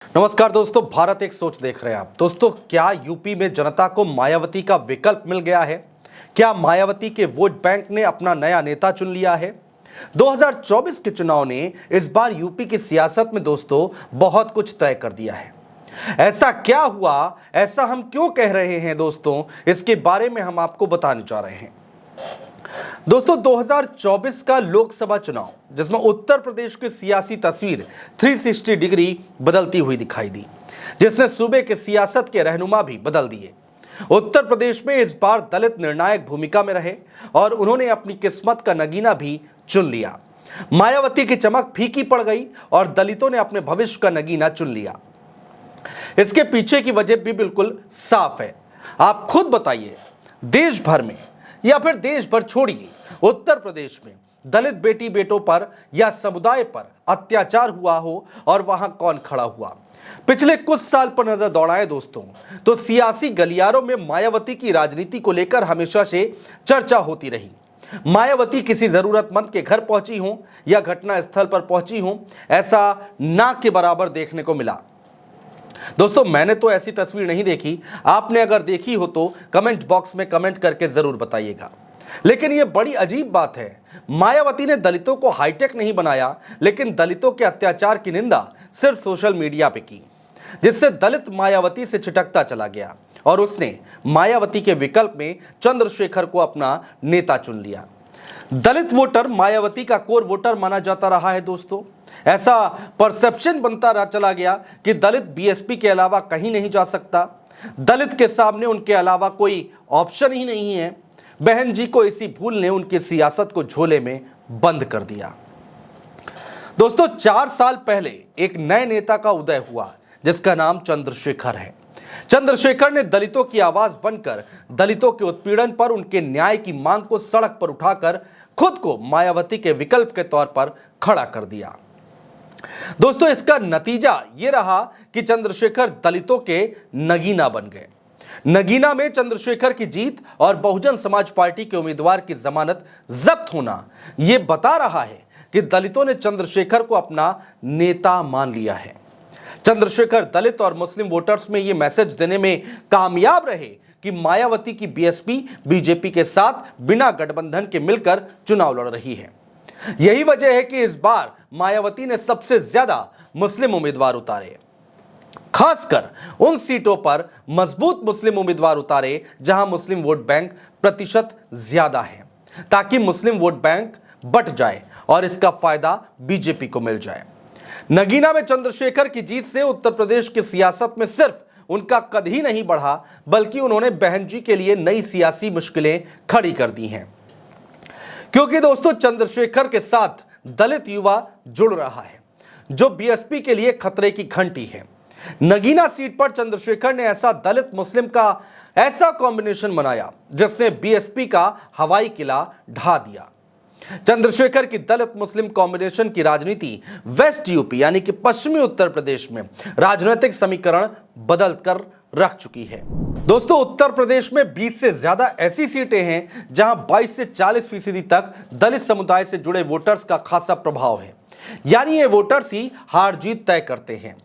नमस्कार दोस्तों, भारत एक सोच देख रहे हैं आप। दोस्तों, क्या यूपी में जनता को मायावती का विकल्प मिल गया है? क्या मायावती के वोट बैंक ने अपना नया नेता चुन लिया है? 2024 के चुनाव ने इस बार यूपी की सियासत में दोस्तों बहुत कुछ तय कर दिया है। ऐसा क्या हुआ, ऐसा हम क्यों कह रहे हैं दोस्तों, इसके बारे में हम आपको बताने जा रहे हैं। दोस्तों, 2024 का लोकसभा चुनाव, जिसमें उत्तर प्रदेश की सियासी तस्वीर 360 डिग्री बदलती हुई दिखाई दी, जिसने सूबे के सियासत के रहनुमा भी बदल दिए। उत्तर प्रदेश में इस बार दलित निर्णायक भूमिका में रहे और उन्होंने अपनी किस्मत का नगीना भी चुन लिया। मायावती की चमक फीकी पड़ गई और दलितों ने अपने भविष्य का नगीना चुन लिया। इसके पीछे की वजह भी बिल्कुल साफ है। आप खुद बताइए, देश भर में या फिर देश भर छोड़िए, उत्तर प्रदेश में दलित बेटी बेटों पर या समुदाय पर अत्याचार हुआ हो और वहां कौन खड़ा हुआ? पिछले कुछ साल पर नजर दौड़ाएं दोस्तों, तो सियासी गलियारों में मायावती की राजनीति को लेकर हमेशा से चर्चा होती रही। मायावती किसी जरूरतमंद के घर पहुंची हो या घटना स्थल पर पहुंची हो, ऐसा ना के बराबर देखने को मिला। दोस्तों, मैंने तो ऐसी तस्वीर नहीं देखी। आपने अगर देखी हो तो कमेंट बॉक्स में कमेंट करके जरूर बताइएगा। लेकिन यह बड़ी अजीब बात है, मायावती ने दलितों को हाईटेक नहीं बनाया, लेकिन दलितों के अत्याचार की निंदा सिर्फ सोशल मीडिया पे की, जिससे दलित मायावती से छिटकता चला गया और उसने मायावती के विकल्प में चंद्रशेखर को अपना नेता चुन लिया। दलित वोटर मायावती का कोर वोटर माना जाता रहा है दोस्तों। ऐसा परसेप्शन बनता रहा चला गया कि दलित बीएसपी के अलावा कहीं नहीं जा सकता। दलित के सामने उनके अलावा कोई ऑप्शन ही नहीं है। बहन जी को इसी भूल ने उनकी सियासत को झोले में बंद कर दिया। दोस्तों, 4 साल पहले एक नए नेता का उदय हुआ, जिसका नाम चंद्रशेखर है। चंद्रशेखर ने दलितों की आवाज बनकर दलितों के उत्पीड़न पर उनके न्याय की मांग को सड़क पर उठाकर खुद को मायावती के विकल्प के तौर पर खड़ा कर दिया। दोस्तों, इसका नतीजा यह रहा कि चंद्रशेखर दलितों के नगीना बन गए। नगीना में चंद्रशेखर की जीत और बहुजन समाज पार्टी के उम्मीदवार की जमानत जब्त होना यह बता रहा है कि दलितों ने चंद्रशेखर को अपना नेता मान लिया है। चंद्रशेखर दलित और मुस्लिम वोटर्स में यह मैसेज देने में कामयाब रहे कि मायावती की बीएसपी बीजेपी के साथ बिना गठबंधन के मिलकर चुनाव लड़ रही है। यही वजह है कि इस बार मायावती ने सबसे ज्यादा मुस्लिम उम्मीदवार उतारे, खासकर उन सीटों पर मजबूत मुस्लिम उम्मीदवार उतारे जहां मुस्लिम वोट बैंक प्रतिशत ज्यादा है, ताकि मुस्लिम वोट बैंक बट जाए और इसका फायदा बीजेपी को मिल जाए। नगीना में चंद्रशेखर की जीत से उत्तर प्रदेश की सियासत में सिर्फ उनका कद ही नहीं बढ़ा, बल्कि उन्होंने बहन जी के लिए नई सियासी मुश्किलें खड़ी कर दी हैं। क्योंकि दोस्तों, चंद्रशेखर के साथ दलित युवा जुड़ रहा है, जो बीएसपी के लिए खतरे की घंटी है। नगीना सीट पर चंद्रशेखर ने ऐसा दलित मुस्लिम का ऐसा कॉम्बिनेशन बनाया, जिसने बीएसपी का हवाई किला ढा दिया। चंद्रशेखर की दलित मुस्लिम कॉम्बिनेशन की राजनीति वेस्ट यूपी यानी कि पश्चिमी उत्तर प्रदेश में राजनीतिक समीकरण बदल कर रख चुकी है। दोस्तों, उत्तर प्रदेश में 20 से ज्यादा ऐसी सीटें हैं जहां 22 से 40% तक दलित समुदाय से जुड़े वोटर्स का खासा प्रभाव है, यानी ये वोटर्स ही हार जीत तय करते हैं।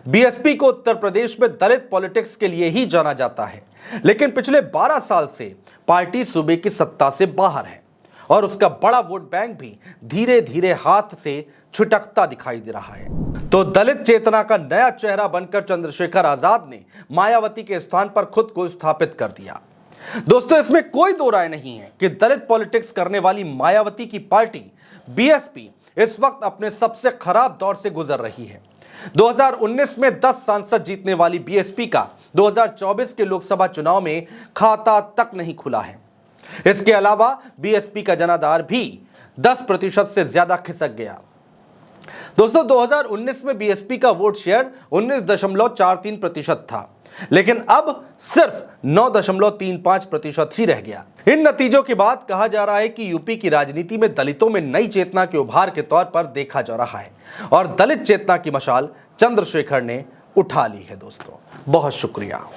बीएसपी को उत्तर प्रदेश में दलित पॉलिटिक्स के लिए ही जाना जाता है, लेकिन पिछले 12 साल से पार्टी सूबे की सत्ता से बाहर है और उसका बड़ा वोट बैंक भी धीरे धीरे हाथ से छुटकता दिखाई दे रहा है। तो दलित चेतना का नया चेहरा बनकर चंद्रशेखर आजाद ने मायावती के स्थान पर खुद को स्थापित कर दिया। दोस्तों, इसमें कोई दो राय नहीं है कि दलित पॉलिटिक्स करने वाली मायावती की पार्टी बीएसपी इस वक्त अपने सबसे खराब दौर से गुजर रही है। 2019 में 10 सांसद जीतने वाली बीएसपी का 2024 के लोकसभा चुनाव में खाता तक नहीं खुला है। इसके अलावा बीएसपी का जनाधार भी 10% से ज्यादा खिसक गया। दोस्तों, 2019 में बीएसपी का वोट शेयर 19.43% था, लेकिन अब सिर्फ 9.35% ही रह गया। इन नतीजों के बाद कहा जा रहा है कि यूपी की राजनीति में दलितों में नई चेतना के उभार के तौर पर देखा जा रहा है और दलित चेतना की मशाल चंद्रशेखर ने उठा ली है। दोस्तों, बहुत शुक्रिया।